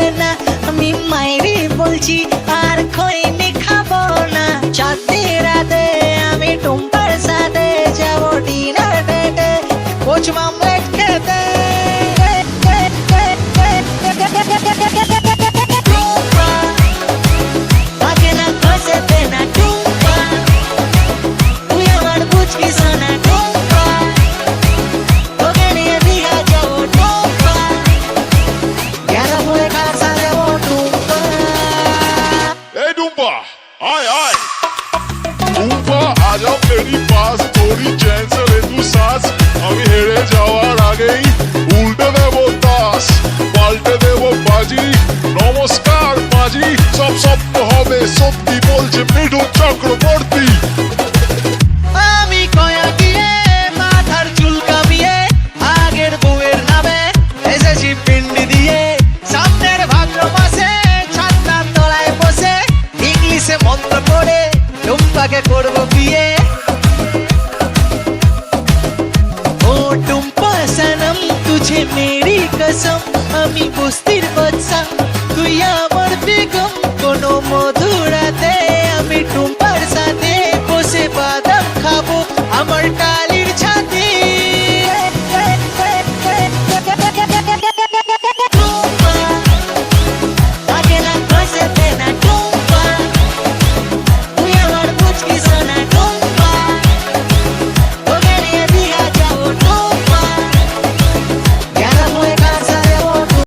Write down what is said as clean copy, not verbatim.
দে না, আমি মাইরি বলছি আর খৈনি খাবো না। চাঁদনি রাতে আমি টুম্পার সাথে যাবো ডিনার ডেটে, কোচ মামলেট খেতে। आय आय टुम्पा आजा मेरी पास, थोड़ी चैन से ले तू सांस। আমি হেরে যাওয়ার আগেই উল্টে দেবো তাস, পাল্টে দেবো বাজি। নমস্কার বাজি, সব সত্য হবে সত্যি বলছে মিঠুন চক্রবর্তী। আমি কয়া গিয়ে মাথার চুল কামিয়ে আগের বউয়ের নামে এসেছি পিন্ডি দিয়ে। সামনের ভাদ্র মাসে ছাদনার তলায় বসে ইংলিশে মন্ত্র পড়ে টুম্পাকে করবো বিয়ে। ও টুম্পা সনম তুঝে মেরি কসম, আমি বস্তির বাদশা তুই আমার বেগম। কোনো মধুরাতে আমি টুম্পার সাথে বসে বাদাম খাবো, আমারটা